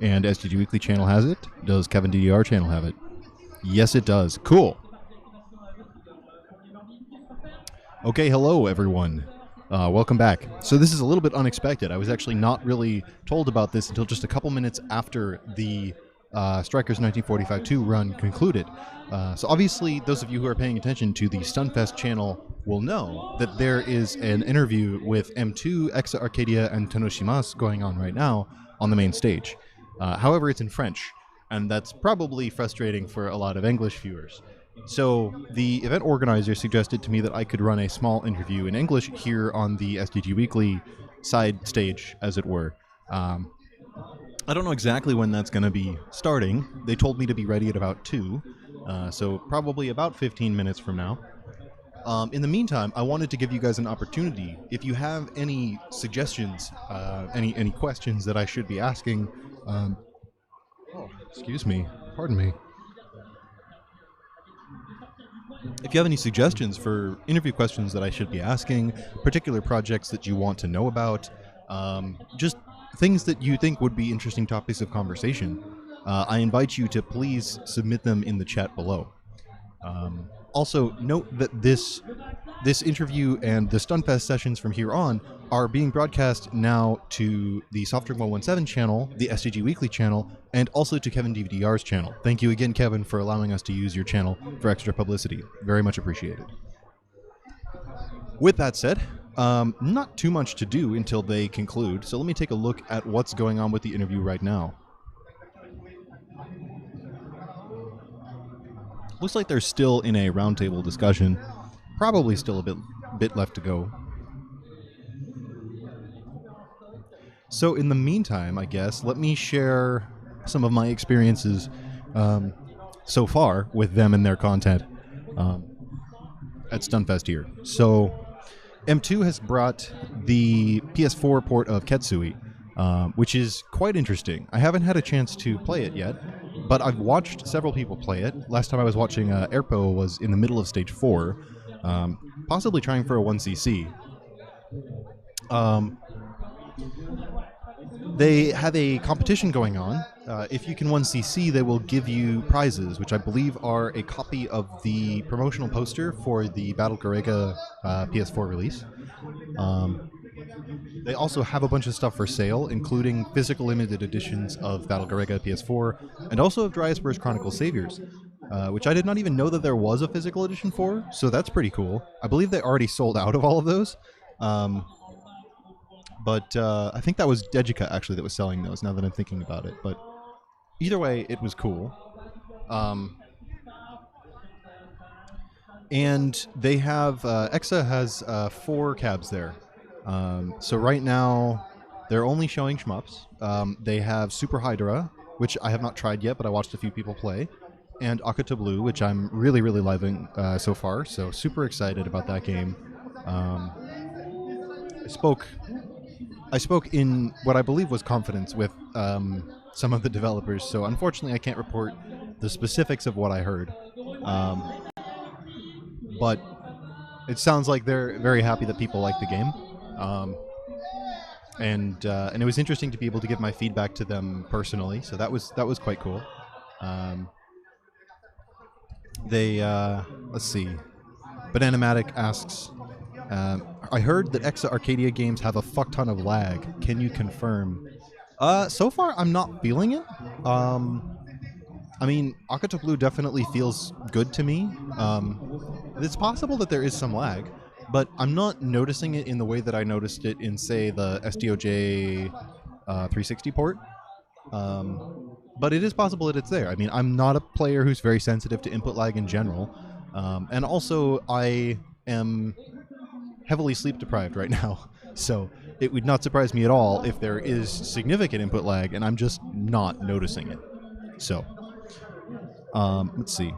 And SGG Weekly channel has it. Does Kevin DDR channel have it? Yes, it does. Cool. Okay, hello everyone. Welcome back. So this is a little bit unexpected. I was actually not really told about this until just a couple minutes after the Strikers 1945-2 run concluded. So obviously, those of you who are paying attention to the Stunfest channel will know that there is an interview with M2, Exa Arcadia, and Tanoshimasu going on right now on the main stage. However, it's in French, and that's probably frustrating for a lot of English viewers. So the event organizer suggested to me that I could run a small interview in English here on the SDG Weekly side stage, as it were. I don't know exactly when that's going to be starting. They told me to be ready at about 2, so probably about 15 minutes from now. In the meantime, I wanted to give you guys an opportunity. If you have any suggestions, any questions that I should be asking, excuse me, pardon me. If you have any suggestions for interview questions that I should be asking, particular projects that you want to know about, just things that you think would be interesting topics of conversation, I invite you to please submit them in the chat below. Also, note that this interview and the Stunfest sessions from here on are being broadcast now to the Softdrink 117 channel, the SDG Weekly channel, and also to Kevin DVDR's channel. Thank you again, Kevin, for allowing us to use your channel for extra publicity. Very much appreciated. With that said, not too much to do until they conclude, so let me take a look at what's going on with the interview right now. Looks like they're still in a roundtable discussion. Probably still a bit left to go. So in the meantime, I guess, let me share some of my experiences so far with them and their content at Stunfest here. So M2 has brought the PS4 port of Ketsui, which is quite interesting. I haven't had a chance to play it yet, but I've watched several people play it. Last time I was watching Airpo was in the middle of stage 4, possibly trying for a 1cc. They have a competition going on. If you can 1cc, they will give you prizes, which I believe are a copy of the promotional poster for the Battle Garega PS4 release. They also have a bunch of stuff for sale, including physical limited editions of Battle Garega PS4, and also of Dryasbur's Chronicle Saviors, which I did not even know that there was a physical edition for, so that's pretty cool. I believe they already sold out of all of those. But I think that was Dejika, actually, that was selling those, now that I'm thinking about it. But either way, it was cool. And they have... Exa has 4 cabs there. So right now, they're only showing shmups. They have Super Hydra, which I have not tried yet, but I watched a few people play. And Akata Blue, which I'm really, really loving so far. So super excited about that game. I spoke in what I believe was confidence with some of the developers, so unfortunately I can't report the specifics of what I heard. But it sounds like they're very happy that people like the game. And it was interesting to be able to give my feedback to them personally, so that was quite cool. Let's see. Bananamatic asks, I heard that Exa Arcadia games have a fuck ton of lag. Can you confirm? So far, I'm not feeling it. I mean, Akata Blue definitely feels good to me. It's possible that there is some lag, but I'm not noticing it in the way that I noticed it in, say, the SDOJ 360 port. But it is possible that it's there. I mean, I'm not a player who's very sensitive to input lag in general. And also, I am heavily sleep deprived right now, so it would not surprise me at all if there is significant input lag and I'm just not noticing it. So, let's see.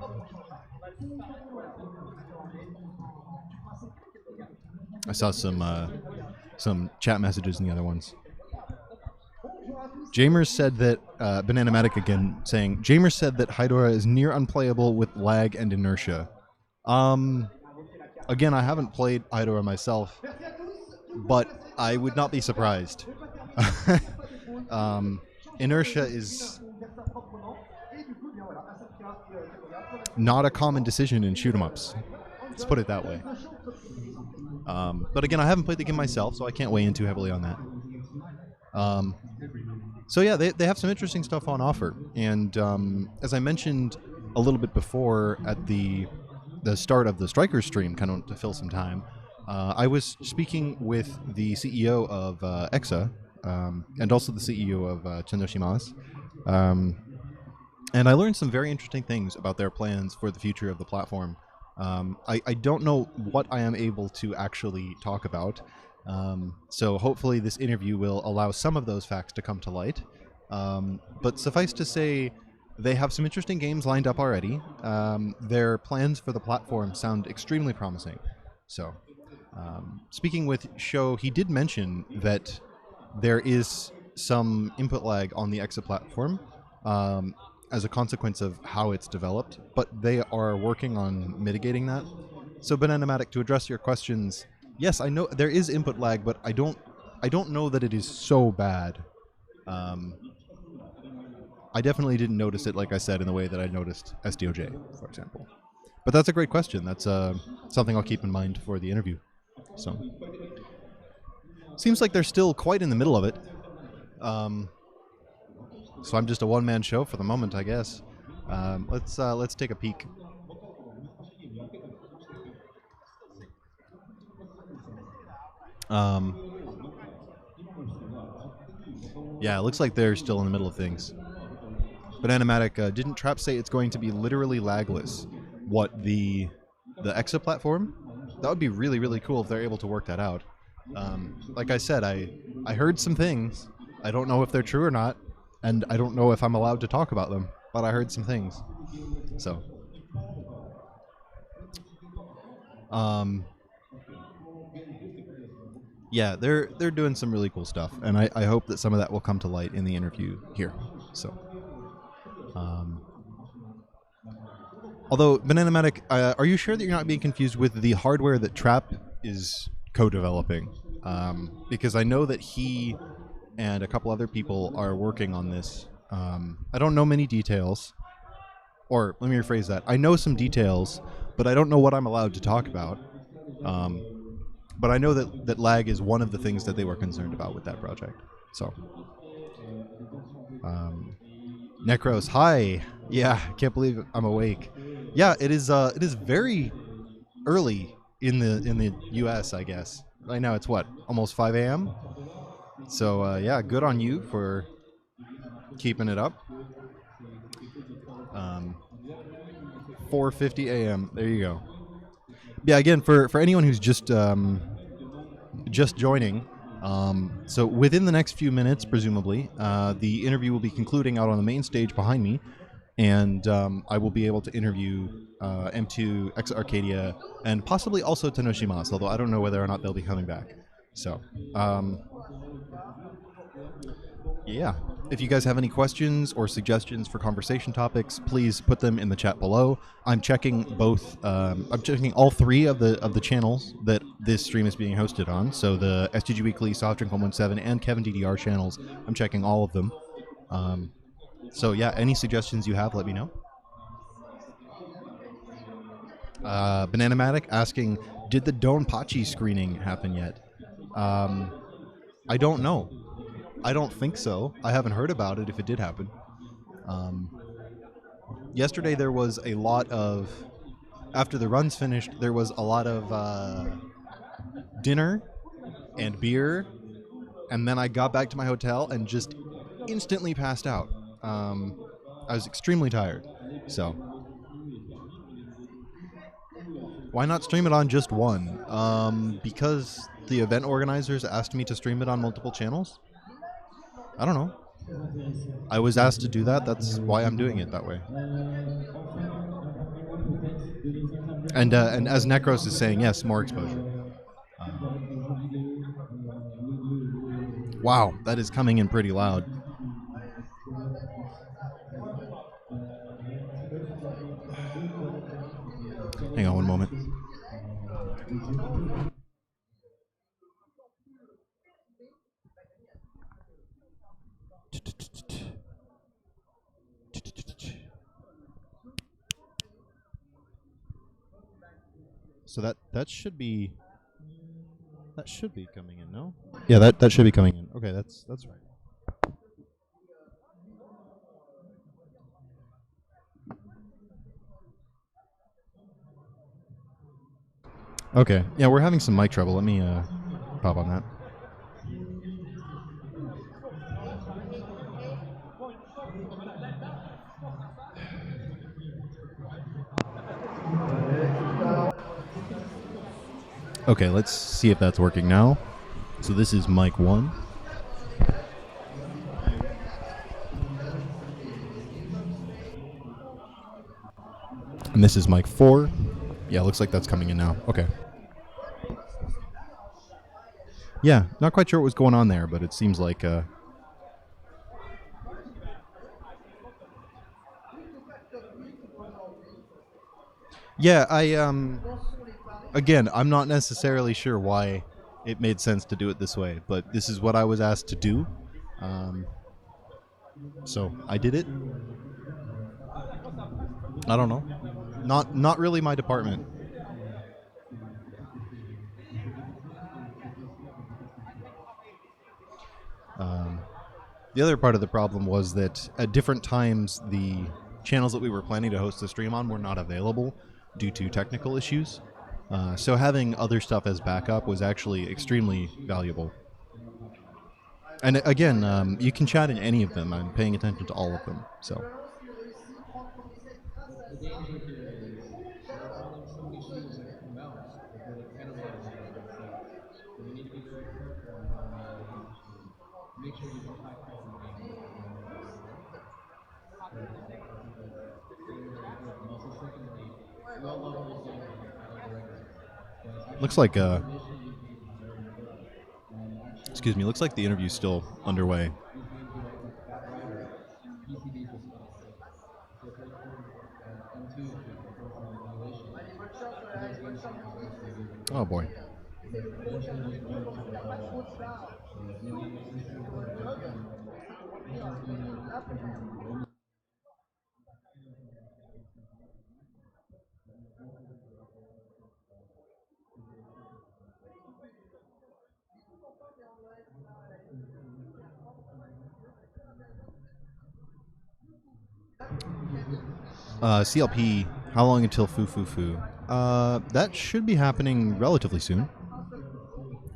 I saw some chat messages in the other ones. Jamers said that, Bananamatic again saying, Jamers said that Hydora is near unplayable with lag and inertia. Again, I haven't played Hydora myself, but I would not be surprised. inertia is not a common decision in shoot 'em ups. Let's put it that way. But again, I haven't played the game myself, so I can't weigh in too heavily on that. So yeah, they have some interesting stuff on offer, and as I mentioned a little bit before at the start of the Strikers stream, kind of to fill some time, I was speaking with the CEO of Exa, and also the CEO of Tanoshimasu, and I learned some very interesting things about their plans for the future of the platform. I don't know what I am able to actually talk about, so hopefully this interview will allow some of those facts to come to light. But suffice to say, they have some interesting games lined up already. Their plans for the platform sound extremely promising. So, speaking with Shou, he did mention that there is some input lag on the Exa platform as a consequence of how it's developed, but they are working on mitigating that. So, Bananamatic, to address your questions, yes, I know there is input lag, but I don't know that it is so bad. I definitely didn't notice it, like I said, in the way that I noticed SDOJ, for example. But that's a great question. That's something I'll keep in mind for the interview. So, seems like they're still quite in the middle of it. So I'm just a one-man show for the moment, I guess. Let's take a peek. Yeah, it looks like they're still in the middle of things. But Animatic, didn't Trap say it's going to be literally lagless? What, the Exa platform? That would be really, really cool if they're able to work that out. Like I said, I heard some things. I don't know if they're true or not, and I don't know if I'm allowed to talk about them, but I heard some things. So, yeah, they're doing some really cool stuff, and I hope that some of that will come to light in the interview here. So, although Bananamatic, are you sure that you're not being confused with the hardware that Trap is co-developing? Because I know that he and a couple other people are working on this. I don't know many details, or let me rephrase that. I know some details, but I don't know what I'm allowed to talk about. But I know that lag is one of the things that they were concerned about with that project. So, Necros, hi. Yeah, can't believe I'm awake. Yeah, it is. It is very early in the U.S. I guess right now it's what, almost 5 a.m. So yeah, good on you for keeping it up. 4:50 a.m. There you go. Yeah, again, for anyone who's just joining. So within the next few minutes, presumably, the interview will be concluding out on the main stage behind me, and I will be able to interview M2, Exa Arcadia, and possibly also Tanoshimasu, although I don't know whether or not they'll be coming back. So, yeah. If you guys have any questions or suggestions for conversation topics, please put them in the chat below. I'm checking both. I'm checking all three of the channels that this stream is being hosted on. So the STG Weekly, Softdrink 117, and Kevin DDR channels. I'm checking all of them. So yeah, any suggestions you have, let me know. Bananamatic asking, did the Donpachi screening happen yet? I don't know. I don't think so. I haven't heard about it if it did happen. Yesterday there was a lot of, after the runs finished, there was a lot of dinner and beer, and then I got back to my hotel and just instantly passed out. I was extremely tired. So, why not stream it on just one? Because the event organizers asked me to stream it on multiple channels? I don't know. I was asked to do that. That's why I'm doing it that way. And as Necros is saying, yes, more exposure. Wow, that is coming in pretty loud. Hang on one moment. So that should be coming in, no? Yeah, that should be coming in. Okay, that's right. Okay. Yeah, we're having some mic trouble. Let me pop on that. Okay, let's see if that's working now. So this is mic 1. And this is mic 4. Yeah, looks like that's coming in now. Okay. Yeah, not quite sure what was going on there, but it seems like yeah, again, I'm not necessarily sure why it made sense to do it this way, but this is what I was asked to do. So I did it. I don't know. Not really my department. The other part of the problem was that at different times the channels that we were planning to host the stream on were not available due to technical issues. So having other stuff as backup was actually extremely valuable. And again, you can chat in any of them. I'm paying attention to all of them. So. Looks like excuse me, looks like the interview's still underway. Oh boy. CLP, how long until Foo Foo Foo? That should be happening relatively soon.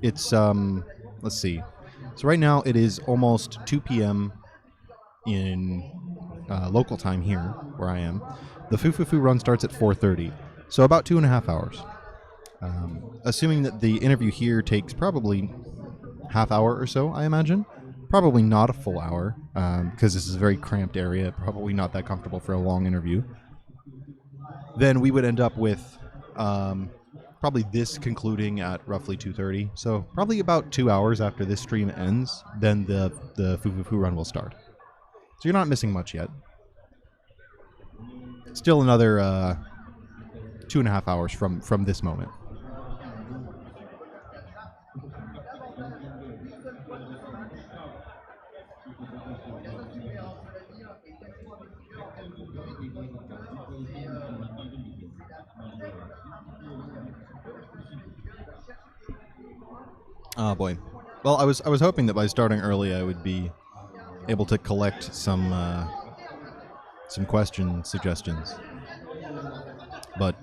It's, let's see. So right now it is almost 2 p.m. in local time here, where I am. The Foo Foo Foo run starts at 4:30, so about 2.5 hours. Assuming that the interview here takes probably half hour or so, I imagine. Probably not a full hour, because this is a very cramped area, probably not that comfortable for a long interview. Then we would end up with probably this concluding at roughly 2:30. So probably about 2 hours after this stream ends, then the Foo Foo Foo run will start. So you're not missing much yet. Still another 2.5 hours from this moment. Oh boy. Well, I was hoping that by starting early, I would be able to collect some question suggestions, but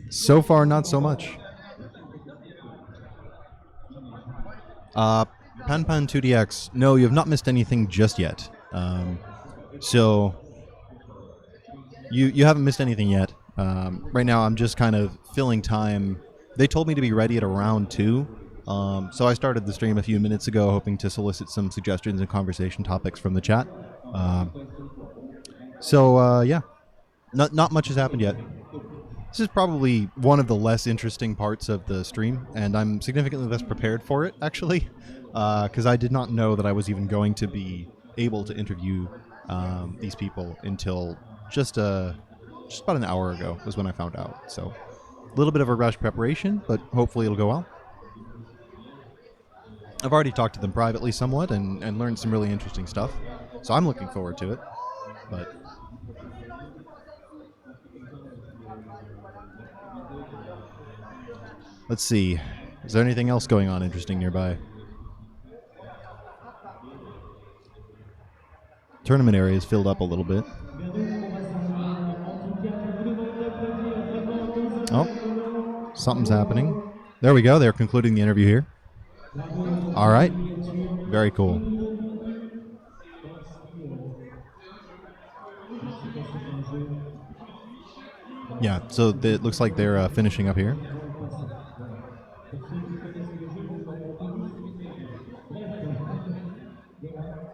so far not so much. Pan 2DX. No, you have not missed anything just yet. So you haven't missed anything yet. Right now, I'm just kind of filling time. They told me to be ready at around 2. So I started the stream a few minutes ago, hoping to solicit some suggestions and conversation topics from the chat. Yeah, not much has happened yet. This is probably one of the less interesting parts of the stream, and I'm significantly less prepared for it, actually, because I did not know that I was even going to be able to interview these people until just about an hour ago was when I found out. So a little bit of a rush preparation, but hopefully it'll go well. I've already talked to them privately somewhat and learned some really interesting stuff, so I'm looking forward to it. But Let's see. Is there anything else going on interesting nearby? Tournament area is filled up a little bit. Oh, something's happening. There we go. They're concluding the interview here. All right. Very cool. Yeah, so it looks like they're finishing up here.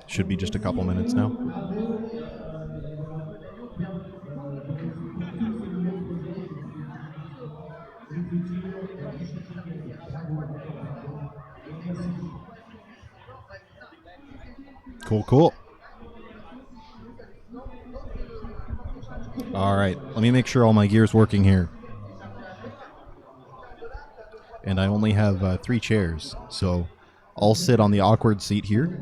Should be just a couple minutes now. Cool, cool. All right, let me make sure all my gear's working here. And I only have 3 chairs, so I'll sit on the awkward seat here.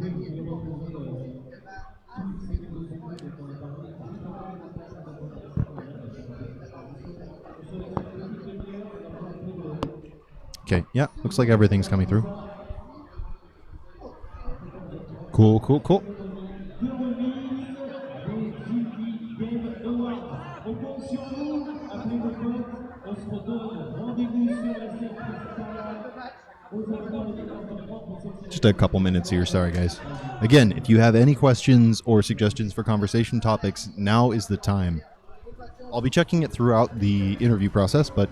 Okay, yeah, looks like everything's coming through. Cool, cool, cool. Just a couple minutes here, sorry guys. Again, if you have any questions or suggestions for conversation topics, now is the time. I'll be checking it throughout the interview process, but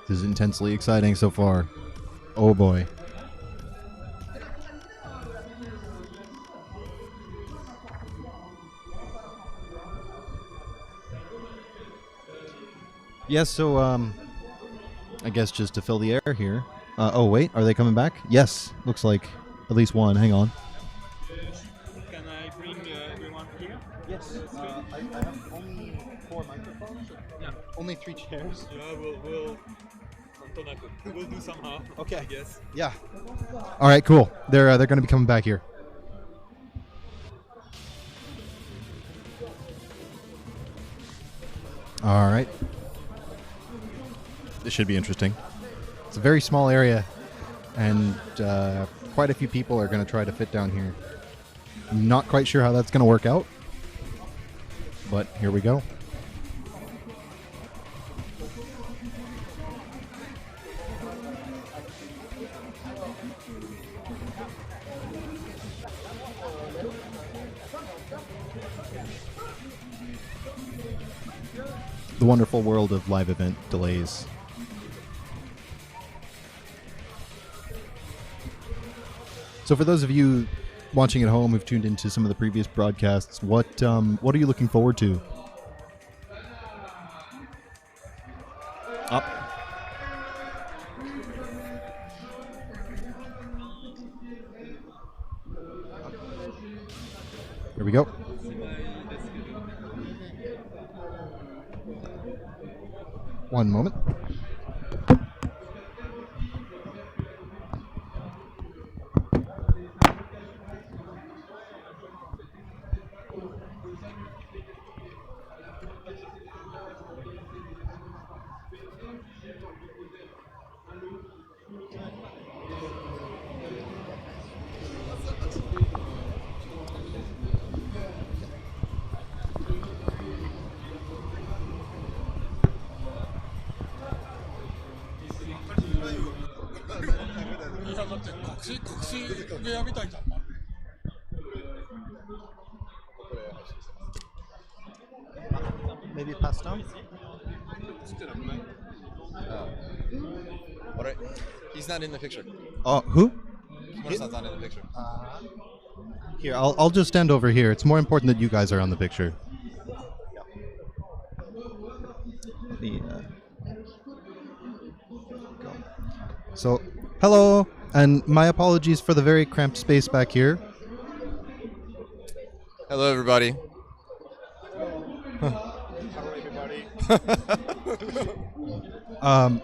this is intensely exciting so far. Oh boy. Yes, so I guess just to fill the air here. Oh wait, are they coming back? Yes, looks like at least one. Hang on. Can I bring everyone here? Yes, I have only 4 microphones. Yeah. Only 3 chairs. Yeah, we'll do somehow. Okay. I guess. Yeah. All right, cool. They're going to be coming back here. All right. This should be interesting. It's a very small area, and quite a few people are going to try to fit down here. I'm not quite sure how that's going to work out, but here we go. The wonderful world of live event delays. So for those of you watching at home who've tuned into some of the previous broadcasts, what are you looking forward to? Up. Here we go. One moment. Maybe pass down? Alright. He's not in the picture. Who? Kimura-san's not in the picture. Here, I'll just stand over here. It's more important that you guys are on the picture. So, hello, and my apologies for the very cramped space back here. Hello, everybody.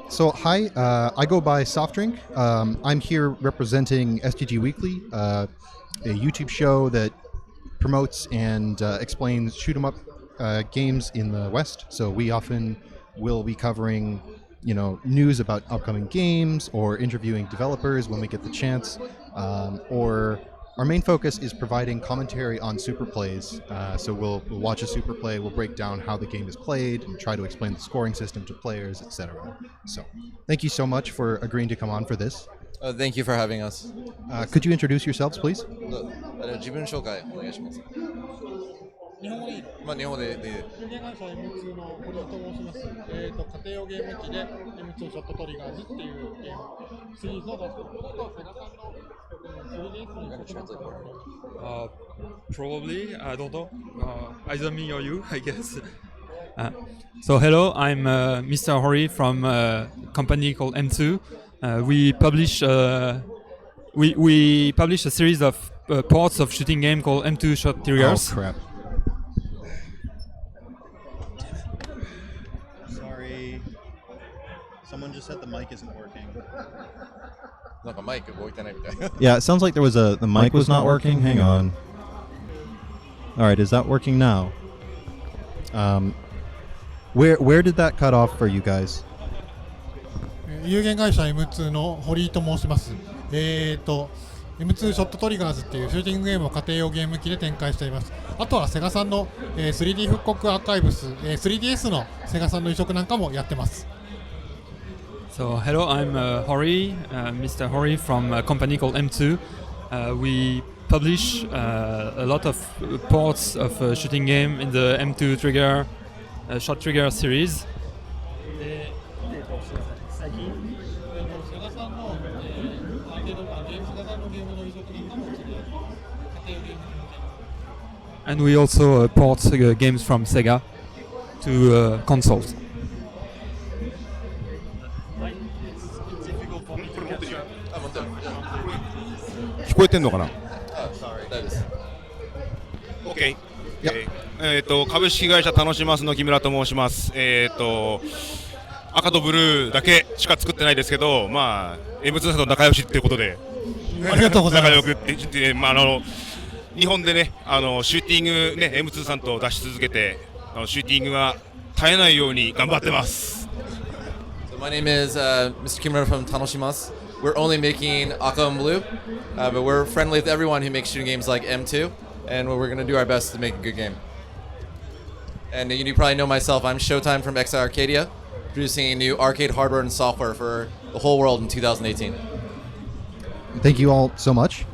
So hi, I go by Softdrink. I'm here representing STG Weekly, a YouTube show that promotes and explains shoot 'em up games in the West. So we often will be covering, news about upcoming games or interviewing developers when we get the chance. Or our main focus is providing commentary on super plays. So we'll watch a super play, we'll break down how the game is played, and try to explain the scoring system to players, etc. So thank you so much for agreeing to come on for this. Thank you for having us. Could you introduce yourselves, please? 自分紹介お願いします。日本語でいいの？まあ日本語でいい。有限会社 M2 の堀井と申します。家庭用ゲーム機で M2 ショットトリガーズっていうゲームシリーズを出しています。セガさんの 3DS に Probably, I don't know. Either me or you, I guess. So hello, I'm Mr. Hori from a company called M2. We publish we publish a series of ports of shooting game called M2 Shot Triggers. Oh crap. Sorry. Someone just said the mic isn't working. なんかマイク動いてないみたい。Yeah, it sounds like the mic was not working. Hang on. All right, is that working now? Where did that cut off for you guys? 有限会社 M2 の堀井と申します。M2 ショットトリガーズっていうシューティングゲームを家庭用ゲーム機で展開しています。あとはセガさんの 3D 復刻アーカイブス、3DS のセガさんの移植なんかもやってます。So hello, I'm Hori, Mr. Hori from a company called M2. We publish a lot of ports of shooting game in the M2 trigger, shot trigger series. 最近セガさんのゲームの移植なんかも家庭用ゲーム機向け And we also port games from Sega to consoles. 聞こえてんのかな？ 大丈夫です。 OK、株式会社Tanoshimasuの木村と申します。赤とブルーだけしか作ってないですけど、まあ M2 さんと仲良しっていうことで、ありがとうございます。仲良くって言って、日本でね、シューティングね M2 さんと出し続けて、シューティングが絶えないように頑張ってます。So my name is Mr. Kimura from Tanoshimasu. We're only making Aqua and Blue, but we're friendly with everyone who makes shooting games like M2, and we're going to do our best to make a good game. And you probably know myself, I'm Showtime from Exa Arcadia, producing new arcade hardware and software for the whole world in 2018. Thank you all so much.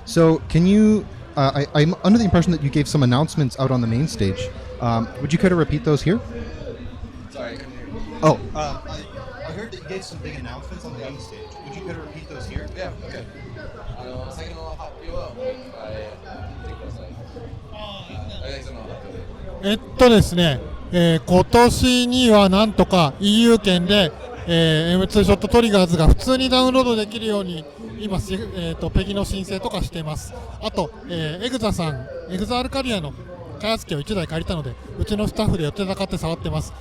So can you, I'm under the impression that you gave some announcements out on the main stage. Would you care to repeat those here? Sorry. Oh, I heard that you gave some big announcements on the main stage. Would you care to repeat those here? Yeah, okay. 先の発表を見てください。ですね、今年にはなんとか EU 圏で、M2 ショットトリガーズが普通にダウンロードできるように今、ペギの申請とかしています。あと、Exa さん、Exa Arcadia の開発機を1台借りたので、うちのスタッフで寄ってたかって触ってます。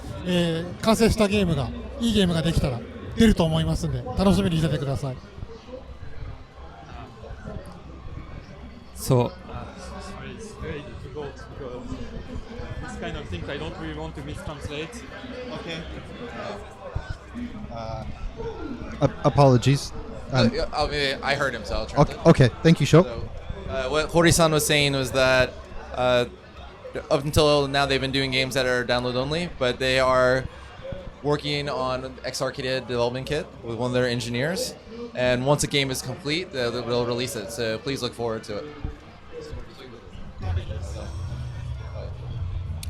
完成したゲームが、いいゲームができたら出ると思いますんで、楽しみにしててください。So It's very difficult because this kind of things I don't really want to mistranslate. Okay. Apologies. I heard him, so I'll translate. Okay, thank you, Shou. So, what Hori-san was saying was that up until now they've been doing games that are download only, but they are working on Exa Arcadia development kit with one of their engineers, and once a game is complete, they'll release it. So please look forward to it.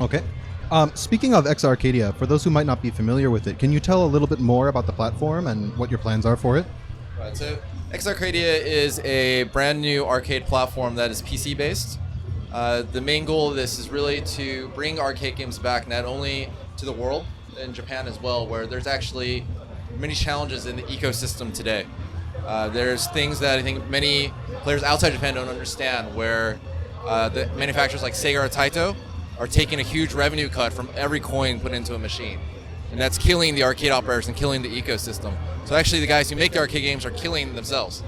Okay. Speaking of Exa Arcadia, for those who might not be familiar with it, can you tell a little bit more about the platform and what your plans are for it? Right, so Exa Arcadia is a brand new arcade platform that is PC based. The main goal of this is really to bring arcade games back not only to the world, in Japan as well, where there's actually many challenges in the ecosystem today. There's things that I think many players outside Japan don't understand, where the manufacturers like Sega or Taito are taking a huge revenue cut from every coin put into a machine. And that's killing the arcade operators and killing the ecosystem. So actually the guys who make the arcade games are killing themselves.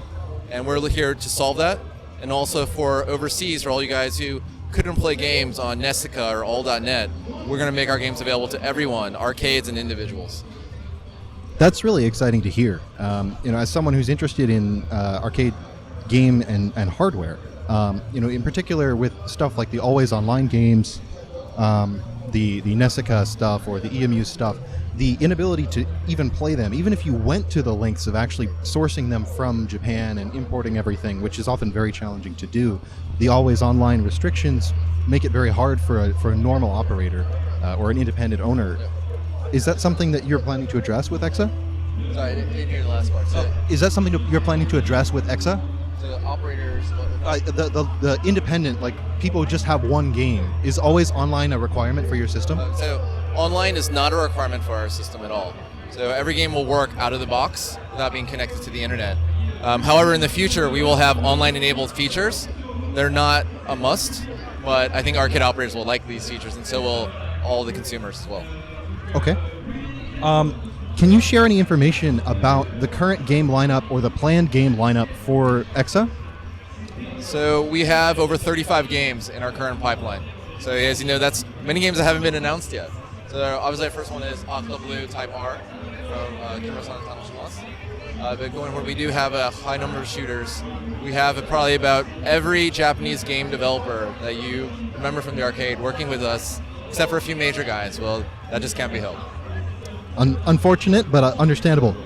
And we're here to solve that. And also for overseas, for all you guys who couldn't play games on Nessica or all.net, we're going to make our games available to everyone, arcades and individuals. That's really exciting to hear. As someone who's interested in arcade game and hardware, in particular with stuff like the always online games, the Nessica stuff or the EMU stuff, the inability to even play them, even if you went to the lengths of actually sourcing them from Japan and importing everything, which is often very challenging to do, the always online restrictions make it very hard for a normal operator or an independent owner. Is that something that you're planning to address with Exa? Sorry, I didn't hear the last part. So, Is that something that you're planning to address with Exa? so the operators, The independent, like people who just have one game, is always online a requirement for your system? So online is not a requirement for our system at all. So every game will work out of the box without being connected to the internet. However, in the future, we will have online-enabled features. They're not a must, but I think arcade operators will like these features, and so will all the consumers as well. Okay. Can you share any information about the current game lineup or the planned game lineup for Exa? So we have over 35 games in our current pipeline. So as you know, that's many games that haven't been announced yet. So obviously our first one is Aqua Blue Type R from Kimura-san and Tanoshimasu. But going forward, we do have a high number of shooters. We have probably about every Japanese game developer that you remember from the arcade working with us, except for a few major guys. Well, that just can't be helped. Unfortunate, but understandable.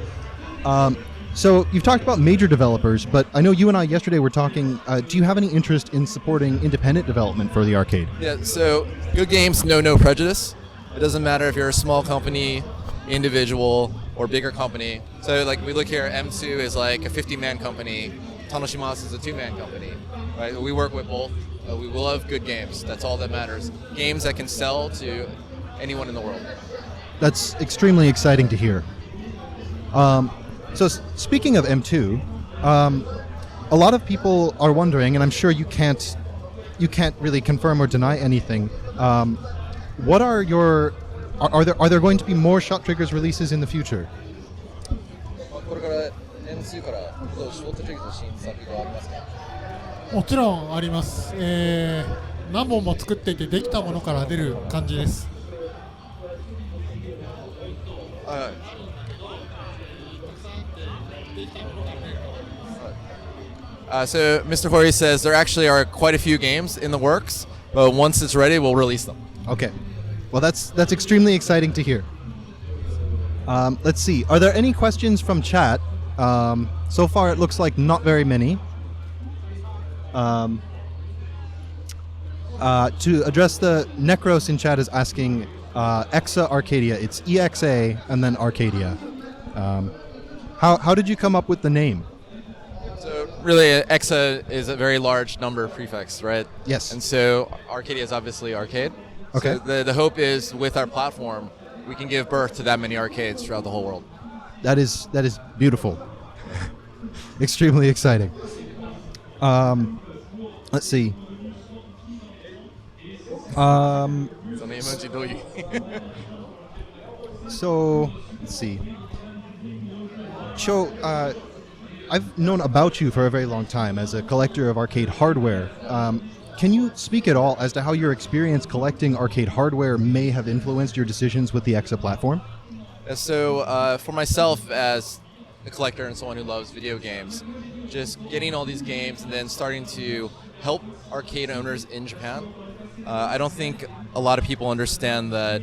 So you've talked about major developers, but I know you and I yesterday were talking. Do you have any interest in supporting independent development for the arcade? Yeah, so good games know no prejudice. It doesn't matter if you're a small company, individual, or bigger company. So like we look here, M2 is like a 50-man company. Tanoshimasu is a 2-man company. Right? We work with both. We love good games. That's all that matters. Games that can sell to anyone in the world. That's extremely exciting to hear. So speaking of M2, a lot of people are wondering, and I'm sure you can't really confirm or deny anything. What are your are there going to be more Shot Triggers releases in the future? これから M2 からショートトリックの新作がありますか？もちろんあります、何本も作っていてできたものから出る感じです。So Mr. Hori says there actually are quite a few games in the works, but once it's ready, we'll release them. Okay. Well, that's extremely exciting to hear. Let's see. Are there any questions from chat? So far, it looks like not very many. To address the Necros in chat is asking Exa Arcadia. It's EXA and then Arcadia. How did you come up with the name? So really, Exa is a very large number prefix, right? Yes. And so Arcadia is obviously arcade. Okay. So the hope is with our platform, we can give birth to that many arcades throughout the whole world. That is beautiful. Extremely exciting. Let's see. So let's see. Shou, I've known about you for a very long time as a collector of arcade hardware. Can you speak at all as to how your experience collecting arcade hardware may have influenced your decisions with the Exa platform? So for myself as a collector and someone who loves video games, just getting all these games and then starting to help arcade owners in Japan, I don't think a lot of people understand that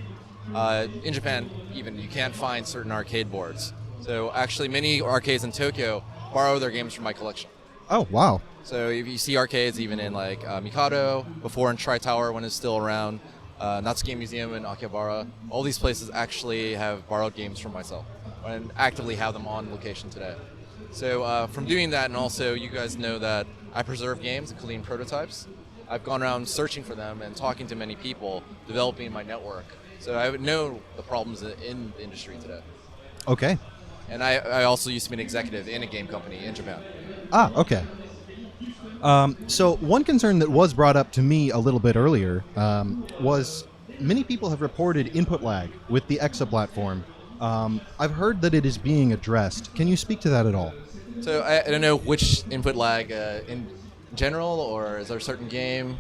in Japan even you can't find certain arcade boards. So actually many arcades in Tokyo borrow their games from my collection. Oh, wow. So if you see arcades even in like Mikado, before in Tri-Tower when it's still around, Natsuki Museum in Akihabara. All these places actually have borrowed games from myself and actively have them on location today. So from doing that, and also you guys know that I preserve games, including prototypes. I've gone around searching for them and talking to many people, developing my network. So I would know the problems in the industry today. Okay. And I also used to be an executive in a game company in Japan. Ah, okay. So one concern that was brought up to me a little bit earlier was many people have reported input lag with the Exa platform. I've heard that it is being addressed. Can you speak to that at all? So I don't know which input lag in general, or is there a certain game?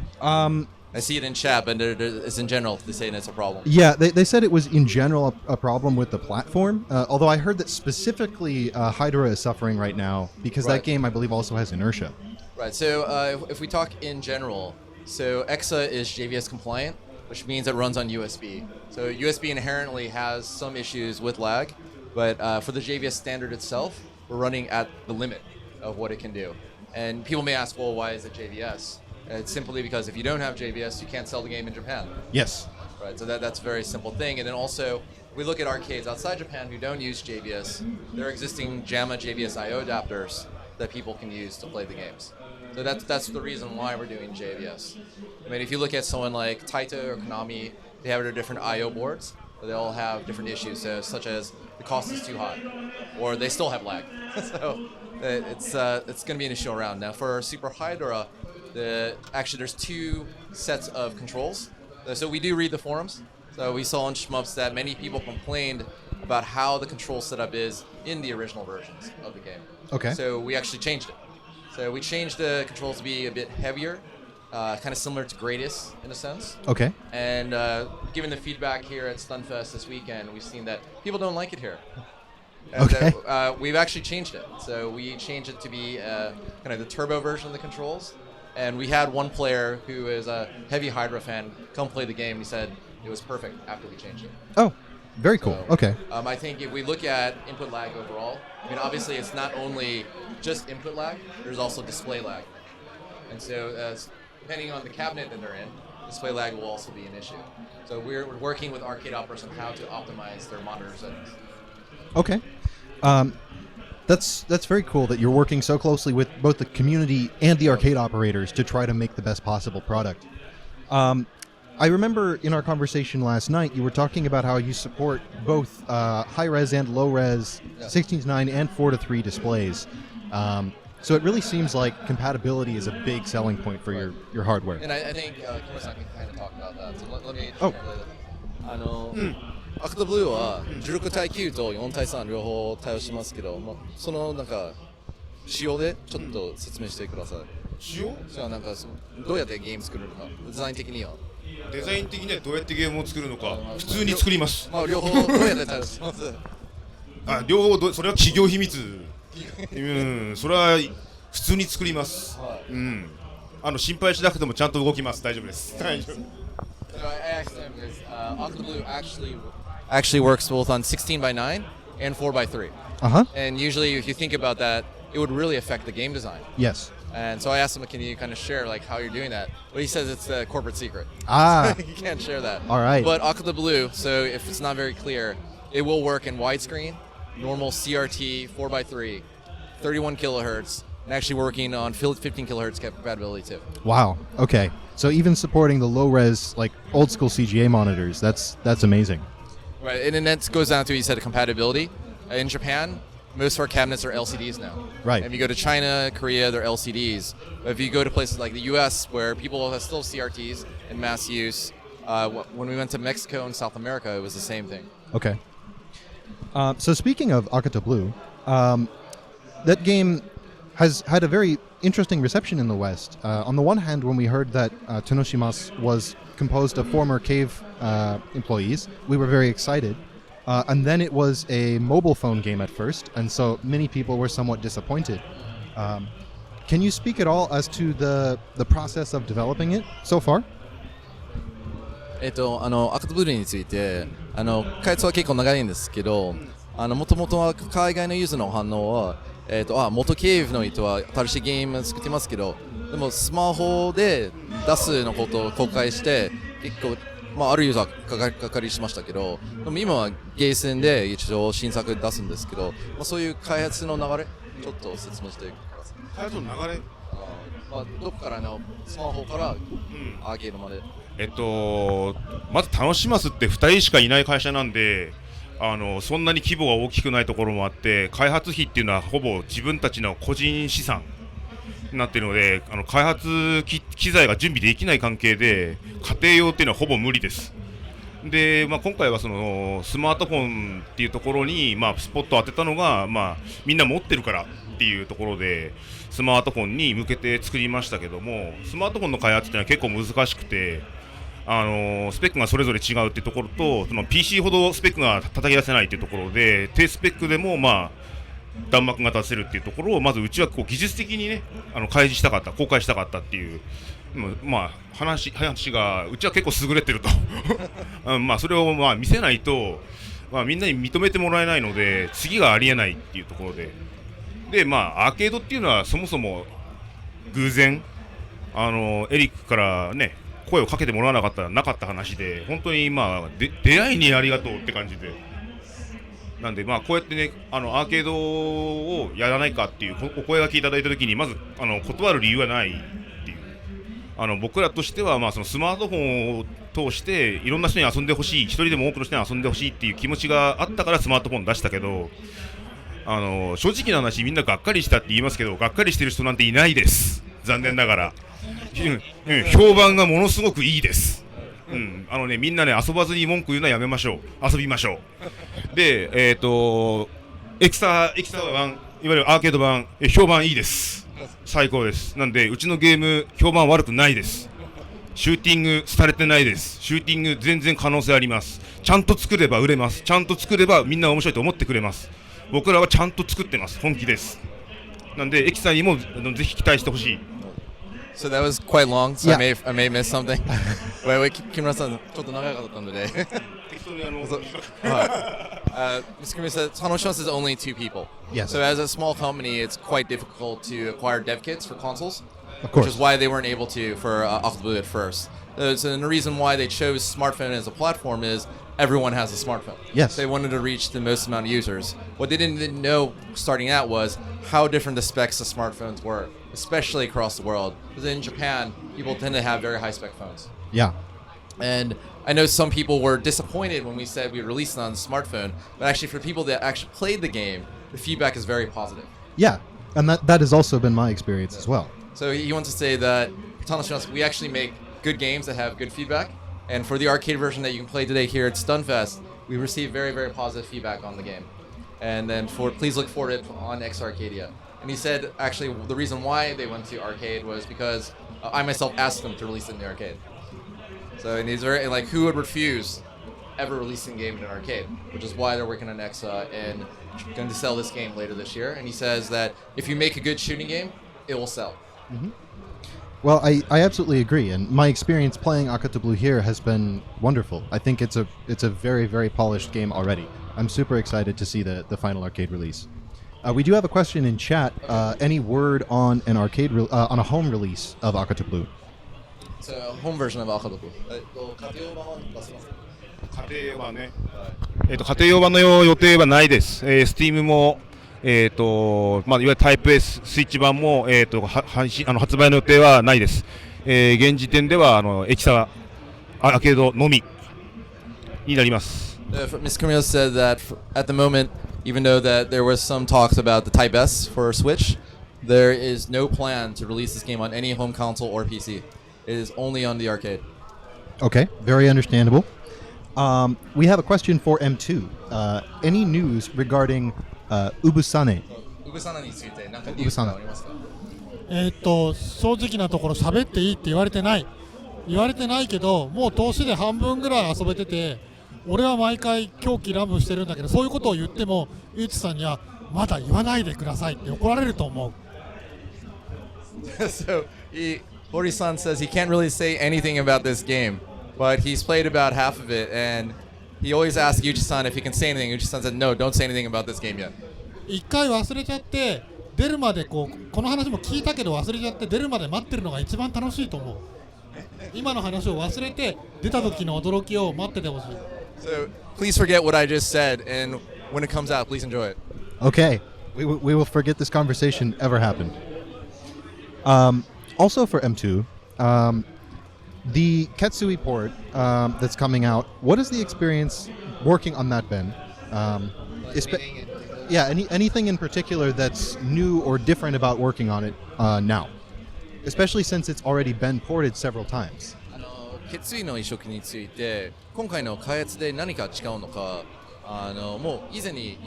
I see it in chat, but it's in general. They say it's a problem. Yeah, they said it was in general a problem with the platform, although I heard that specifically Hydra is suffering right now because that game, I believe, also has inertia. Right, so if we talk in general, so Exa is JVS compliant, which means it runs on USB. So USB inherently has some issues with lag, but for the JVS standard itself, we're running at the limit of what it can do. And people may ask, well, why is it JVS? It's simply because if you don't have JVS, you can't sell the game in Japan. Yes. Right, so that's a very simple thing. And then also, we look at arcades outside Japan who don't use JVS. There are existing JAMA JVS I/O adapters that people can use to play the games. So that's the reason why we're doing JVS. I mean, if you look at someone like Taito or Konami, they have their different I/O boards, but they all have different issues, such as the cost is too high, or they still have lag. So it's going to be an issue around. Now for Super Hydra, actually there's two sets of controls. So we do read the forums. So we saw on Shmups that many people complained about how the control setup is in the original versions of the game. Okay. So we actually changed it. So we changed the controls to be a bit heavier, kind of similar to Gradius in a sense. Okay. And given the feedback here at Stunfest this weekend, we've seen that people don't like it here. And Okay. We've actually changed it. So we changed it to be kind of the turbo version of the controls. And we had one player who is a heavy Hydra fan come play the game. He said it was perfect after we changed it. Oh, very cool. So, Okay. I think if we look at input lag overall, I mean, obviously it's not only just input lag, there's also display lag. And so depending on the cabinet that they're in, display lag will also be an issue. So we're working with arcade operators on how to optimize their monitor settings. Okay. That's very cool that you're working so closely with both the community and the arcade operators to try to make the best possible product. I remember in our conversation last night, you were talking about how you support both high-res and low-res 16:9 and 4:3 displays. So it really seems like compatibility is a big selling point for your hardware. And I think Kimo-san can kind of talk about that. So let me Oh. share アクトブルーは16対9と4対3両方対応しますけど、そのなんか仕様でちょっと説明してください。仕様じゃあなんかどうやってゲーム作るのか、デザイン的には。デザイン的にはどうやってゲームを作るのか普通に作ります。まあ両方どうやって対応します。両方それは企業秘密。それは普通に作ります。心配しなくてもちゃんと動きます。大丈夫です。大丈夫。So I asked him because Octoblue actually works both on 16:9 and 4:3. Uh-huh. And usually, if you think about that, it would really affect the game design. Yes. And so I asked him, can you kind of share like how you're doing that? Well, he says it's a corporate secret. Ah. You can't share that. All right. But Octoblue, so if it's not very clear, it will work in widescreen, normal CRT 4:3, 31 kilohertz, and actually working on 15 kilohertz compatibility too. Wow. Okay. So even supporting the low-res, like old-school CGA monitors, that's amazing. Right, and then that goes down to, you said, compatibility. In Japan, most of our cabinets are LCDs now. Right. And if you go to China, Korea, they're LCDs. But if you go to places like the US, where people have still CRTs in mass use, when we went to Mexico and South America, it was the same thing. Okay. So speaking of Octoblue, that game has had a very interesting reception in the West. On the one hand, when we heard that Tanoshimasu was composed of former Cave employees, we were very excited. And then it was a mobile phone game at first, and so many people were somewhat disappointed. Can you speak at all as to the process of developing it so far? アクトブルーについて開発は結構長いんですけど、もともとは海外のユーザーの反応は、元経由の人は新しいゲーム作ってますけど、でもスマホで出すのことを公開して結構まあ、あるユーザーがかりしましたけど、でも今はゲーセンで一応新作出すんですけど、まあ、そういう開発の流れ、ちょっと説明してください。開発の流れ、まあ、どこからのスマホからアーケードまで。まず楽しますって2人しかいない会社なんで、そんなに規模が大きくないところもあって、開発費っていうのはほぼ自分たちの個人資産になっているので、開発機材が準備できない関係で、家庭用っていうのはほぼ無理です。で、まあ、今回はそのスマートフォンっていうところに、まあ、スポットを当てたのが、まあ、みんな持ってるからっていうところで、スマートフォンに向けて作りましたけども、スマートフォンの開発っていうのは結構難しくて、スペックがそれぞれ違うっていうところと、その PC ほどスペックが叩き出せないっていうところで、低スペックでもまあ弾幕が出せるっていうところを、まずうちはこう技術的にね、開示したかった、公開したかったっていう、まあ話がうちは結構優れてるとまあそれをまあ見せないと、まあ、みんなに認めてもらえないので、次がありえないっていうところで、まあアーケードっていうのはそもそも偶然エリックからね声をかけてもらわなかったらなかった話で、本当にまあ出会いにありがとうって感じで、なんでまあこうやってねアーケードをやらないかっていうお声がけいただいたときに、まず断る理由はないっていう、僕らとしてはまあそのスマートフォンを通していろんな人に遊んでほしい、一人でも多くの人に遊んでほしいっていう気持ちがあったからスマートフォン出したけど、正直な話みんながっかりしたって言いますけど、がっかりしてる人なんていないです、残念ながら。評判がものすごくいいです。みんなね遊ばずに文句言うのはやめましょう、遊びましょう。で、エクサ版、いわゆるアーケード版、評判いいです、最高です。なんでうちのゲーム評判悪くないです。シューティングされてないです。シューティング全然可能性あります。ちゃんと作れば売れます。ちゃんと作ればみんな面白いと思ってくれます。僕らはちゃんと作ってます、本気です。なんでエキさんにもぜひ期待してほしい。So that was quite long, so Yeah. I may miss something. wait, 木村さん、ちょっと長かったので。Mr. Kimura said Tanoshimasu is only 2 people. Yes. So as a small company, it's quite difficult to acquire dev kits for consoles. Of course. Which is why they weren't able to for Octoblue at first. So the reason why they chose smartphone as a platform is everyone has a smartphone. Yes. They wanted to reach the most amount of users. What they didn't know starting out was how different the specs of smartphones were, especially across the world. Because in Japan, people tend to have very high spec phones. Yeah. And I know some people were disappointed when we said we released it on smartphone, but actually for people that actually played the game, the feedback is very positive. Yeah. And that has also been my experience as well. So he wants to say that for Tanoshimasu, we actually make good games that have good feedback. And for the arcade version that you can play today here at Stunfest, we received very, very positive feedback on the game. And then please look for it on Exa Arcadia. And he said actually the reason why they went to arcade was because I myself asked them to release it in the arcade. So and he's very like, who would refuse ever releasing a game in an arcade? Which is why they're working on Exa and going to sell this game later this year. And he says that if you make a good shooting game, it will sell. Mm-hmm. Well, I absolutely agree, and my experience playing Akata here has been wonderful. I think it's a very, very polished game already. I'm super excited to see the final arcade release. We do have a question in chat. Any word on an on a home release of Akata Blue? It's a home version of Akata Blue. 家庭用版ね。家庭用版の予定はないです。Steam もまあ、いわゆるタイプ S スイッチ版も、発売の予定はないです。現時点ではエキサアーケードのみになります。Ms. Camille said that at the moment, even though that there was some talks about the Type S for Switch, there is no plan to release this game on any home console or PC. It is only on the arcade. Okay, very understandable. We have a question for M2. Any news regarding Ubusane? ウブサナについて何かニュースがありますか？正直なところ喋っていいって言われてないけど、もう投資で半分ぐらい遊べてて、俺は毎回狂気乱舞してるんだけど、そういうことを言ってもゆうちさんにはまだ言わないでくださいって怒られると思う。So Hori-san says he can't really say anything about this game, but he's played about half of it, and he always asks Yuji-san if he can say anything. Yuji-san said, no, don't say anything about this game yet. 一回忘れちゃって出るまでこの話も聞いたけど忘れちゃって出るまで待ってるのが一番楽しいと思う。今の話を忘れて出た時の驚きを待っててほしい。 So please forget what I just said, and when it comes out, please enjoy it. Okay, we will forget this conversation ever happened. Also for M2, the Ketsui port that's coming out. What is the experience working on that, Ben? Yeah, anything in particular that's new or different about working on it now, especially since it's already been ported several times. 決意の移植について今回の開発で何か違うのか、もう以前に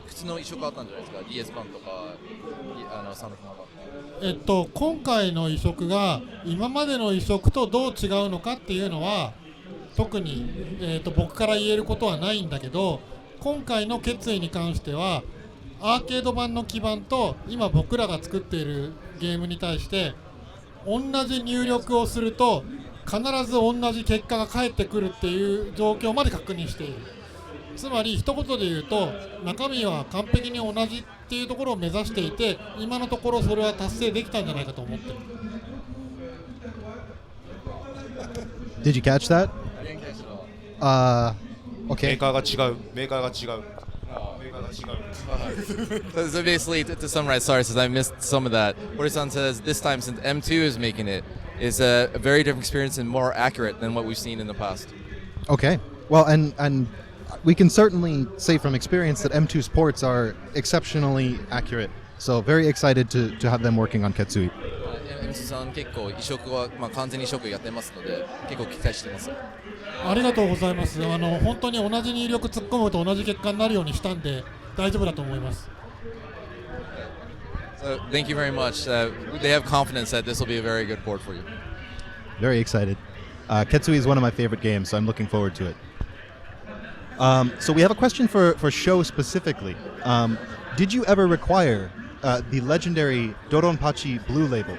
普通の移植あったんじゃないですか。 DS 版とかサウンド版。今回の移植が今までの移植とどう違うのかっていうのは特に、僕から言えることはないんだけど、今回の決意に関してはアーケード版の基盤と今僕らが作っているゲームに対して同じ入力をすると必ず同じ結果が返ってくるっていう状況まで確認している。つまり一言で言うと中身は完璧に同じっていうところを目指していて、今のところそれは達成できたんじゃないかと思ってる。 Did you catch that? Okay. メーカーが違う。So basically, to summarize, sorry, since I missed some of that, Hori-san says this time, since M2 is making it, is a very different experience and more accurate than what we've seen in the past. Okay. Well, and we can certainly say from experience that M2's ports are exceptionally accurate. So very excited to have them working on Ketsui. M2 さん結構移植は、完全に移植やってますので結構期待してます。ありがとうございます。本当に同じ入力突っ込むと同じ結果になるようにしたんで大丈夫だと思います。 So thank you very much. They have confidence that this will be a very good port for you. Very excited. Ketsui is one of my favorite games, so I'm looking forward to it. So we have a question for Shou specifically. Did you ever require the legendary Doronpachi Blue label?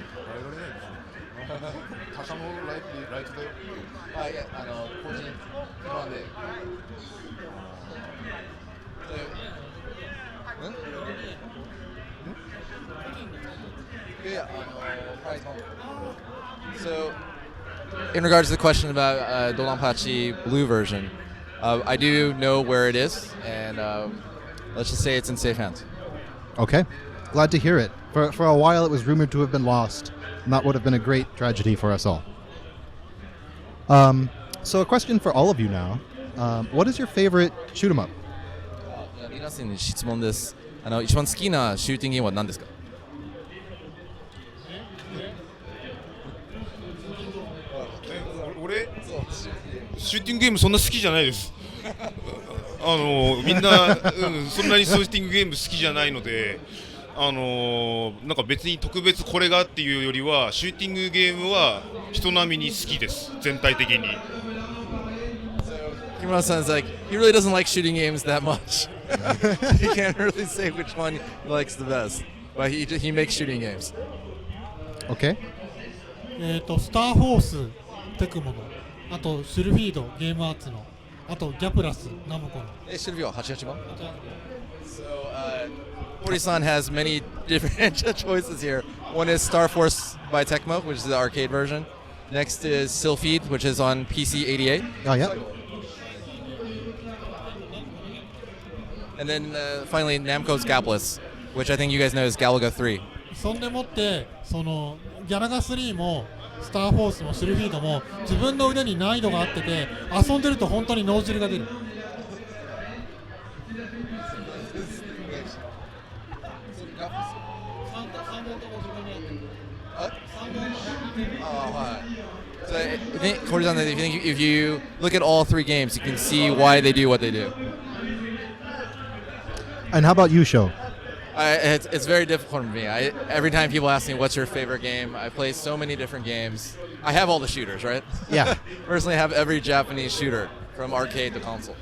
So, in regards to the question about Doronpachi Blue version, I do know where it is, and let's just say it's in safe hands. Okay. Glad to hear it. For a while it was rumored to have been lost, and that would have been a great tragedy for us all. So a question for all of you now. What is your favorite shoot 'em up? 皆さんに質問です。一番好きなシューティングゲームは何ですか？俺シューティングゲームそんな好きじゃないです。みんな、そんなにシューティングゲーム好きじゃないので、なんか別に特別これがっていうよりはシューティングゲームは人並みに好きです。全体的に。Kimura-san's like, he really doesn't like shooting games that much. He can't really say which one he likes the best, but he makes shooting games. Okay. スターフォーステクモの、あとシルフィードゲームアーツの、あとギャプラスナムコの。シルフィードは88番 So, Hori-san has many different choices here. One is Star Force by Tecmo, which is the arcade version. Next is Sylphied, which is on PC 88. Oh, yeah. And then finally Namco's Gapless, which I think you guys know is Galaga 3. そんでもってそのギャラガ3もスターフォースもシルフィードも自分の腕に難易度があってて遊んでると本当に脳汁が出る。So I think, Hori-san, if you look at all three games, you can see why they do what they do. And how about you, Shou? It's very difficult for me. Every time people ask me what's your favorite game, I play so many different games. I have all the shooters, right? Yeah. Personally, I have every Japanese shooter from arcade to console.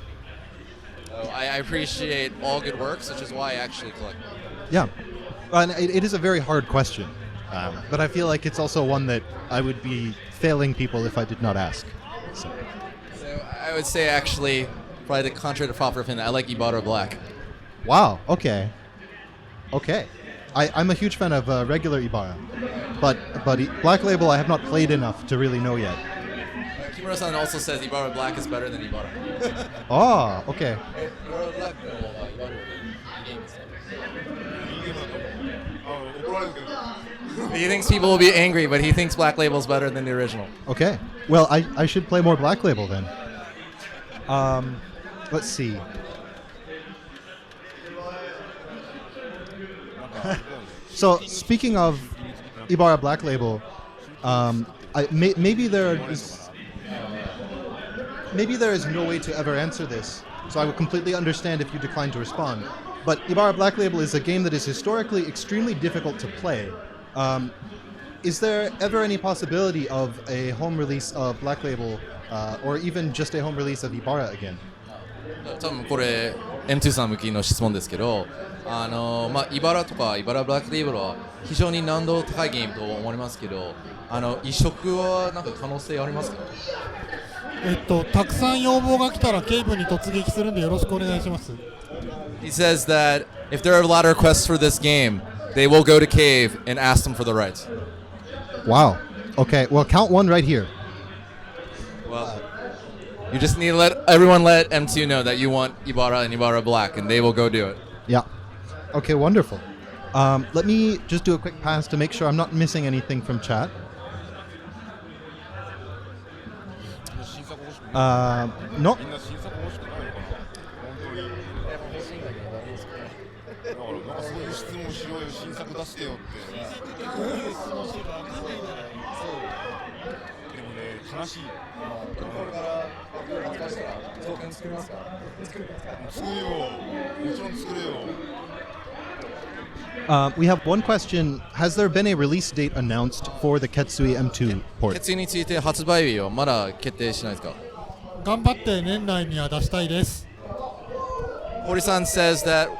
So I appreciate all good works, which is why I actually collect. Yeah. And it is a very hard question, but I feel like it's also one that I would be failing people if I did not ask. So I would say actually, probably the contrary to popular opinion, I like Ibarra Black. Wow. Okay. Okay. I'm a huge fan of regular Ibarra, but Black Label I have not played enough to really know yet. Kimura-san also says Ibarra Black is better than Ibarra. Oh, okay. Ibarra Black He thinks people will be angry, but he thinks Black Label is better than the original. Okay. Well, I should play more Black Label then. Let's see. So speaking of Ibarra Black Label, maybe there is no way to ever answer this. So I would completely understand if you decline to respond. But Ibarra Black Label is a game that is historically extremely difficult to play. Is there ever any possibility of a home release of Black Label, or even just a home release of Ibarra again? 多分これ M2 さん向きの質問ですけど、イバラとかイバラブラックレーベルは非常に難度高いゲームと思われますけど、移植はなんか可能性ありますか？たくさん要望が来たらケイブに突撃するんでよろしくお願いします。He says that if there are a lot of requests for this game, they will go to Cave and ask them for the rights. Wow. Okay. Well, count one right here. Well, you just need to let M2 know that you want Ibarra and Ibarra Black, and they will go do it. Yeah. Okay. Wonderful. Let me just do a quick pass to make sure I'm not missing anything from chat. No. 悲しい。作るよ。もちろん作るよ。We have one question. Has there been a release date announced for the Ketsui M2 port? 決意について発売日はまだ決定しないですか？頑張って年内には出したいです。Hori-san says that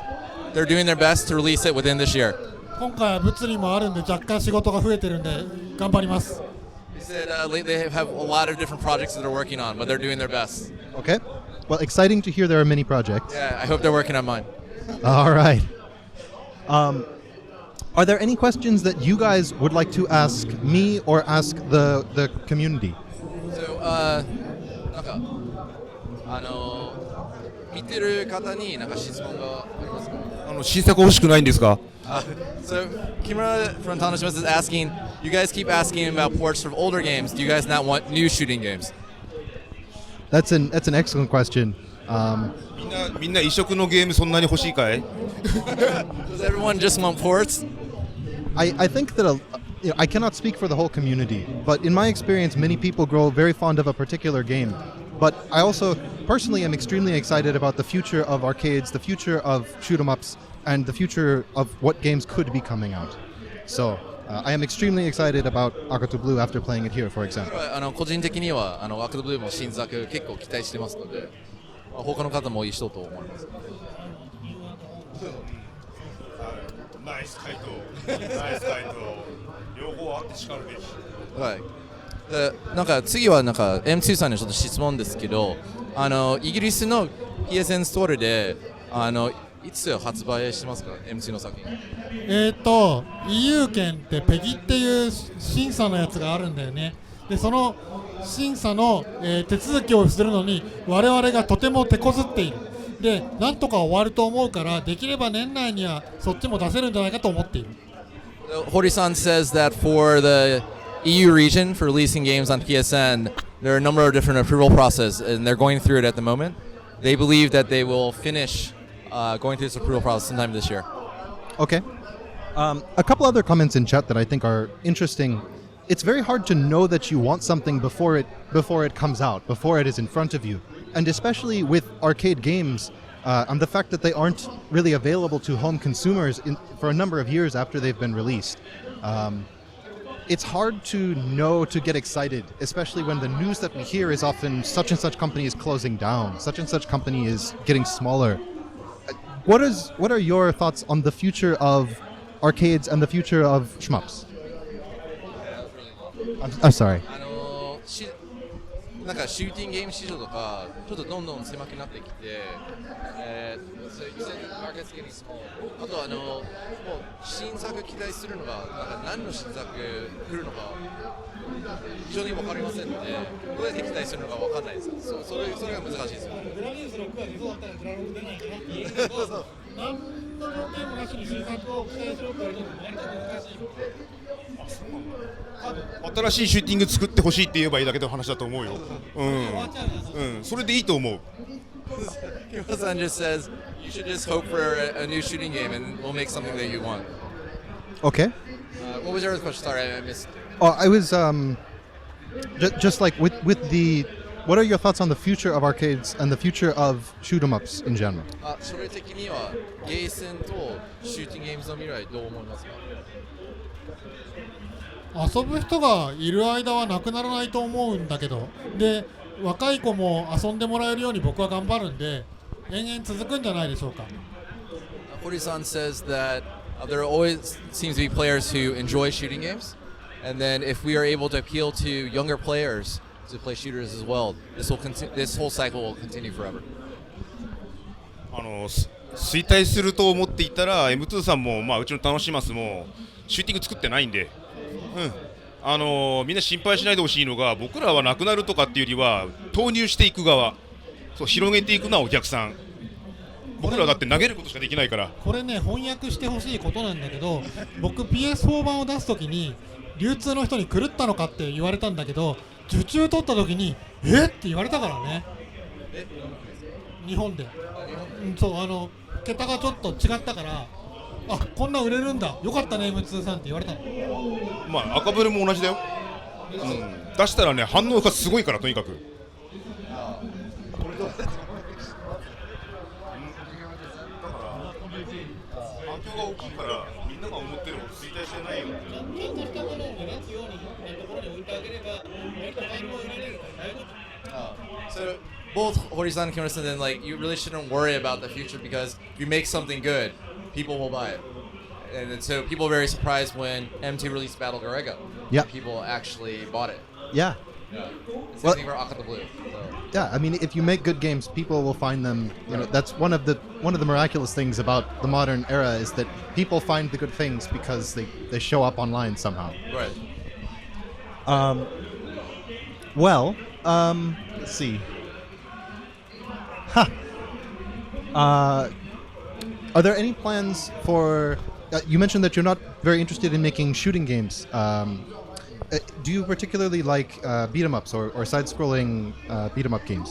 they're doing their best to release it within this year. 今回は物理もあるんで若干仕事が増えてるんで頑張ります。He said they have a lot of different projects that they're working on, but they're doing their best. Okay. Well, exciting to hear there are many projects. Yeah, I hope they're working on mine. All right. Are there any questions that you guys would like to ask me or ask the community? So, なんか見てる方になんか質問がありますか？新作欲しくないんですか？ So Kimura from Tanoshimasu is asking, you guys keep asking about ports from older games. Do you guys not want new shooting games? That's an excellent question. みんな異色のゲームそんなに欲しいかい？ Does everyone just want ports? I think that I cannot speak for the whole community, but in my experience, many people grow very fond of a particular game. But I also personally am extremely excited about the future of arcades, the future of shoot 'em ups, and the future of what games could be coming out. So I am extremely excited about Akato Blue after playing it here, for example. 個人的にはワクドブルーも新作結構期待してますので、他の方も一緒と思います。ナイス回答。ナイス回答。両方あってしかるべき。はい。なんか次はなんか M2 さんにちょっと質問ですけど、イギリスの PSN ストアでいつ発売してますか M2 の作品。EU 圏ってペギっていう審査のやつがあるんだよね。でその審査の、手続きをするのに我々がとても手こずっている。でなんとか終わると思うからできれば年内にはそっちも出せるんじゃないかと思っている。Hori-san says that for the EU region for releasing games on PSN, there are a number of different approval processes, and they're going through it at the moment. They believe that they will finish going through this approval process sometime this year. Okay. A couple other comments in chat that I think are interesting. It's very hard to know that you want something before it comes out, before it is in front of you, and especially with arcade games, and the fact that they aren't really available to home consumers for a number of years after they've been released. It's hard to know to get excited, especially when the news that we hear is often such and such company is closing down, such and such company is getting smaller. What are your thoughts on the future of arcades and the future of shmups? I'm sorry. なんかシューティングゲーム市場とかちょっとどんどん狭くなってきて、そういうマーケットgetting small。あともう新作期待するのがなんか何の新作来るのか非常に分かりませんので、どうやって期待するのか分かんないですよ。それが難しいですよ。グラディウス6が出そうだったらグラロク出ないかなって言うけど、何の条件もなしに新作を期待しろって言われても割と難しい。新しいシューティング作ってほしいって言えばいいだけの話だと思うよ。それでいいと思う。Kimo-san just says you should just hope for a new shooting game and we'll make something that you want. Okay. What was your other question? Sorry, I missed. Oh, I was just like with the. What are your thoughts on the future of arcades and the future of shoot 'em ups in general? それ的にはゲーセンとシューティングゲームズの未来どう思いますか？遊ぶ人がいる間はなくならないと思うんだけど、で若い子も遊んでもらえるように僕は頑張るんで延々続くんじゃないでしょうか。Hori-san says that there always seems to be players who enjoy shooting games, and then if we are able to appeal to younger players to play shooters as well, this whole cycle will continue forever. 衰退すると思っていたら M2 さんも、うちの楽しますもシューティング作ってないんで、みんな心配しないでほしいのが、僕らはなくなるとかっていうよりは投入していく側、そう広げていくのはお客さん。僕らだって投げることしかできないから。これね翻訳してほしいことなんだけど、僕 PS4 版を出すときに流通の人に狂ったのかって言われたんだけど、受注取ったときにえって言われたからね。日本で、そう桁がちょっと違ったから、あこんな売れるんだよかったね M2 さんって言われたの。赤ブルも同じだよ、出したらね反応がすごいから、とにかく反響が大きいからみんなが思ってるほど衰退してないよ。ちゃんとしたものを目立つようにところに置いてあげれば割と反応を入れれるから大丈夫。So both Hori-san and Kimura-san, then like you really shouldn't worry about the future because if you make something good, people will buy it. And then, so people are very surprised when M2 released Battle Garega. Yeah. People actually bought it. Yeah. Yeah. It's Well- the same thing for Akata Blue. So. Yeah, I mean, if you make good games, people will find them. You know, that's one of the miraculous things about the modern era is that people find the good things because they show up online somehow. Right. Let's see. Are there any plans for? You mentioned that you're not very interested in making shooting games. Do you particularly like beat 'em ups or side-scrolling beat 'em up games?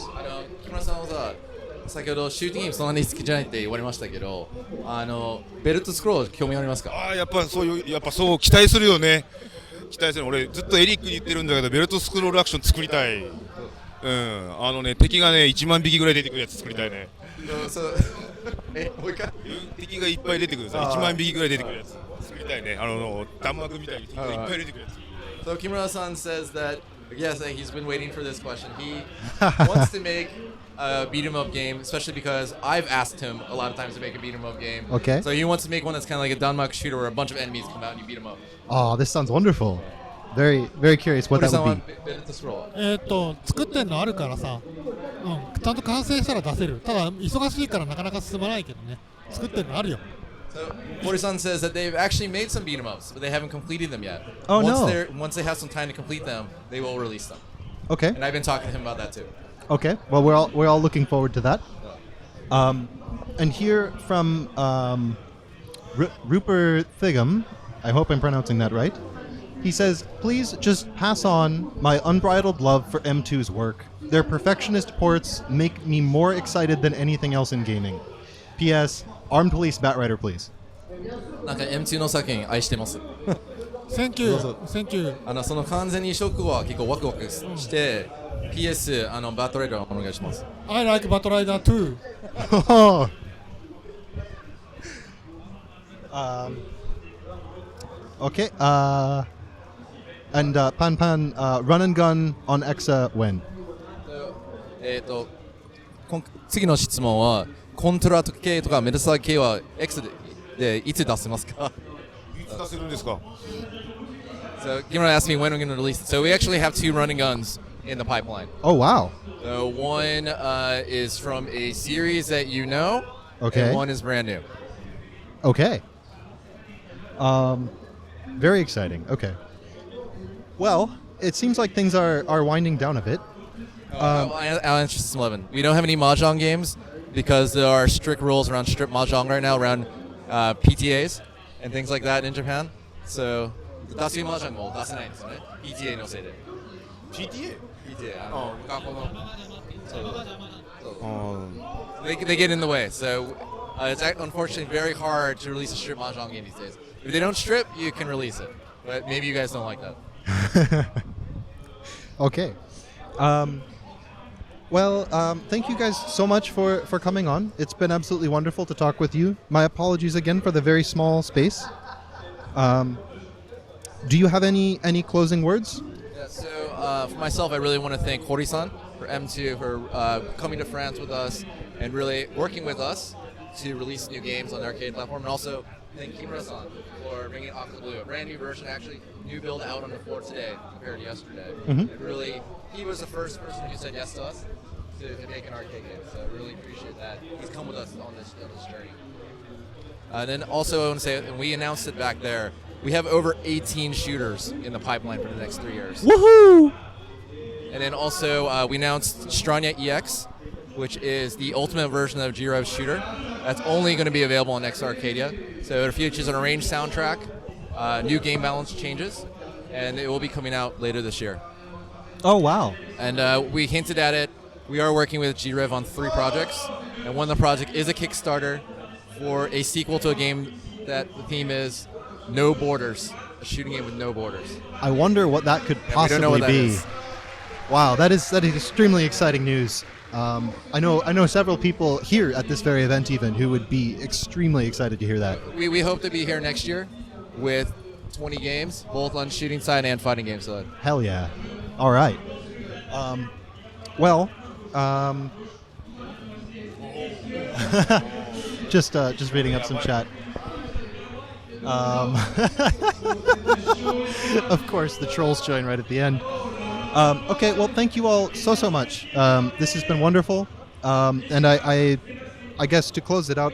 木村さんはさ、先ほどシューティングゲームそんなに好きじゃないって言われましたけど、ベルトスクロール興味ありますか？やっぱそう期待するよね。期待する。俺ずっとエリックに言ってるんだけど、ベルトスクロールアクション作りたい。敵がね1万匹ぐらい出てくるやつ作りたいね。もう一回？敵がいっぱい出てくるさ、1万匹ぐらい出てくるやつ作りたいね。弾幕みたいに敵がいっぱい出てくるやつ。So Kimura-san says that yes, he's been waiting for this question. He wants to make a beat 'em up game, especially because I've asked him a lot of times to make a beat 'em up game. Okay. So he wants to make one that's kind of like a Danmaku shooter where a bunch of enemies come out and you beat 'em up. Oh, this sounds wonderful. Very, very curious what that would be. ベルトスクロール。作ってんのあるからさ、ちゃんと完成したら出せる。ただ忙しいからなかなか進まないけどね。作ってんのあるよ。So Mori-san says that they've actually made some beat 'em ups, but they haven't completed them yet. Oh, no. Once they have some time to complete them, they will release them. Okay. And I've been talking to him about that too. Okay. Well, we're all looking forward to that. And here from Rupert Thigum, I hope I'm pronouncing that right. He says, please just pass on my unbridled love for M2's work. Their perfectionist ports make me more excited than anything else in gaming. P.S. Armed Police Batrider, please. なんか M2 の作品愛してます。Thank you。その完全にショックは結構ワクワクして、PS バトレーダーお願いします。I like Batrider too. Okay. And Pan Pan, run and gun on Exa when? 次の質問はコントラ系とかメタサー系は X でいつ出せますか？いつ出せるんですか？ So Kimura asked me when we're going to release it. So we actually have two running guns in the pipeline. Oh wow. So one is from a series that you know, Okay. and one is brand new. Okay. Very exciting. Okay. Well, it seems like things are winding down a bit. I'll answer System 11. We don't have any Mahjong games because there are strict rules around strip Mahjong right now, around PTAs and things like that in Japan. So, 出しMahjong も出せないんですよね。PTA のせいで。PTA? PTA 学校のあ They get in the way. So it's unfortunately very hard to release a strip Mahjong game these days. If they don't strip, you can release it. But maybe you guys don't like that. Okay. Well, thank you guys so much for coming on. It's been absolutely wonderful to talk with you. My apologies again for the very small space. Do you have any closing words? Yeah, so for myself, I really want to thank Hori-san for M2 for coming to France with us and really working with us to release new games on the arcade platform, and also thank Kimura-san for bringing Aqua Blue, a brand new version, actually new build out on the floor today compared to yesterday. Mhm. It really, he was the first person who said yes to us to make an arcade game, so I really appreciate that. He's come with us on this journey. And then also I want to say, and we announced it back there, we have over 18 shooters in the pipeline for the next 3 years. Woohoo! And then also we announced Stranya EX, which is the ultimate version of Jiro's shooter. That's only going to be available on Exa Arcadia. So it features an arranged soundtrack, new game balance changes, and it will be coming out later this year. Oh wow. And we hinted at it. We are working with G-Rev on 3 projects, and one of the projects is a Kickstarter for a sequel to a game that the theme is No Borders, a shooting game with no borders. I wonder what that could we don't know possibly what that be. is. Wow, that is extremely exciting news. I know several people here at this very event even who would be extremely excited to hear that. We hope to be here next year with 20 games, both on shooting side and fighting game side. Hell yeah. All right. Well, just reading up some chat. Of course, the trolls join right at the end. Okay, well, thank you all so much. This has been wonderful, and I guess to close it out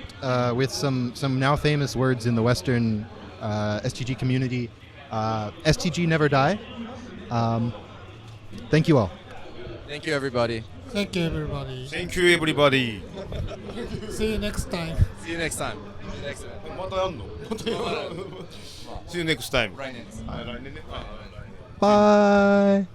with some now famous words in the Western STG community, STG never die. Thank you all. Thank you, everybody. Thank you, everybody. Thank you, everybody. See you next time. See you next time. See you next time. またやんの See you next time. 来年です。はい来年ね。 Bye.